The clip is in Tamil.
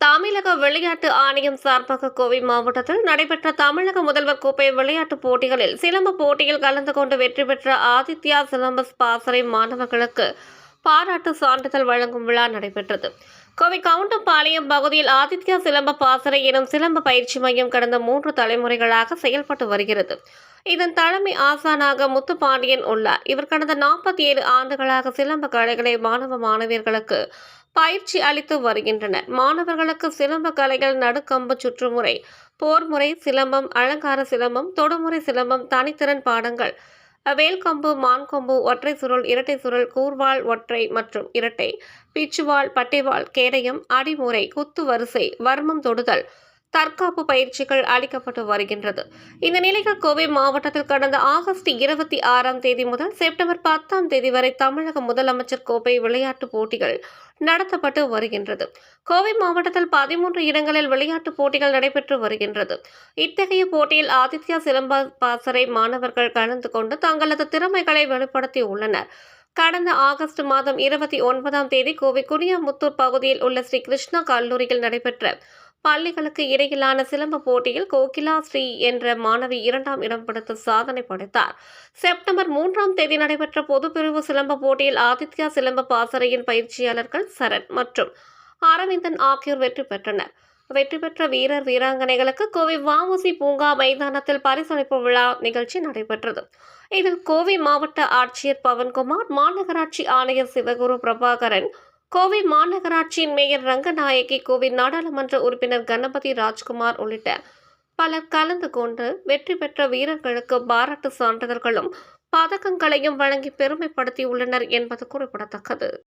தமிழக விளையாட்டு ஆணையம் சார்பாக கோவை மாவட்டத்தில் நடைபெற்ற தமிழக முதல்வர் கோப்பை விளையாட்டுப் போட்டிகளில் சிலம்ப போட்டியில் கலந்து கொண்டு வெற்றி பெற்ற ஆதித்யா சிலம்ப பாசறை மாணவர்களுக்கு பாராட்டு சான்றிதழ் வழங்கும் விழா நடைபெற்றது. கோவை கவுண்டம்பாளையம் பகுதியில் ஆதித்யா சிலம்ப பாசறை எனும் சிலம்ப பயிற்சி மையம் கடந்த 3 தலைமுறைகளாக செயல்பட்டு வருகிறது. இதன் தலைமை ஆசானாக முத்துப்பாண்டியன் உள்ளார். இவர் கடந்த 47 ஆண்டுகளாக சிலம்ப கலைகளை மாணவ மாணவியர்களுக்கு பயிற்சி அளித்து வருகின்றனர். மாணவர்களுக்கு சிலம்ப கலைகள் நடுக்கம்பு சுற்றுமுறை, போர்முறை சிலம்பம், அலங்கார சிலம்பம், தொடுமுறை சிலம்பம், தனித்திறன் பாடங்கள், வேல்கம்பு, மான்கொம்பு, ஒற்றை சுருள், இரட்டை சுருள், கூர்வாள், ஒற்றை மற்றும் இரட்டை, பிச்சுவாள், பட்டைவாள், கேடயம், அடிமுறை, குத்து வரிசை, வர்மம் தொடுதல், தற்காப்பு பயிற்சிகள் அளிக்கப்பட்டு வருகின்றது. இந்த நிலையில் கோவை மாவட்டத்தில் கடந்த ஆகஸ்ட் 26ஆம் தேதி முதல் செப்டம்பர் 10ஆம் தேதி வரை தமிழக முதலமைச்சர் கோப்பை விளையாட்டுப் போட்டிகள் நடத்தப்பட்டு வருகின்றது. கோவை மாவட்டத்தில் 13 இடங்களில் விளையாட்டுப் போட்டிகள் நடைபெற்று வருகின்றது. இத்தகைய போட்டியில் ஆதித்யா சிலம்ப பாசறை மாணவர்கள் கலந்து கொண்டு தங்களது திறமைகளை வெளிப்படுத்தி உள்ளனர். கடந்த ஆகஸ்ட் மாதம் 29ஆம் தேதி கோவை குனியாமுத்தூர் பகுதியில் உள்ள ஸ்ரீ கிருஷ்ணா கல்லூரியில் நடைபெற்ற பள்ளிகளுக்கு இடையிலான சிலம்ப போட்டியில் கோகிலா ஸ்ரீ என்ற மாணவி 2ஆம் இடம் பிடித்து சாதனை படைத்தார். செப்டம்பர் 3ஆம் தேதி நடைபெற்ற பொதுப்பிரிவு சிலம்ப போட்டியில் ஆதித்யா சிலம்ப பாசறையின் பயிற்சியாளர்கள் சரண் மற்றும் அரவிந்தன் ஆகியோர் வெற்றி பெற்றனர். வெற்றி பெற்ற வீரர் வீராங்கனைகளுக்கு கோவை வ.உ.சி. பூங்கா மைதானத்தில் பரிசளிப்பு விழா நிகழ்ச்சி நடைபெற்றது. இதில் கோவை மாவட்ட ஆட்சியர் பவன்குமார், மாநகராட்சி ஆணையர் சிவகுரு பிரபாகரன், கோவை மாநகராட்சியின் மேயர் ரங்கநாயகி, கோவை நாடாளுமன்ற உறுப்பினர் கணபதி ராஜ்குமார் உள்ளிட்ட பலர் கலந்து கொண்டு வெற்றி பெற்ற வீரர்களுக்கு பாராட்டு சான்றிதழ்களும் பதக்கங்களையும் வழங்கி பெருமைப்படுத்தியுள்ளனர் என்பது குறிப்பிடத்தக்கது.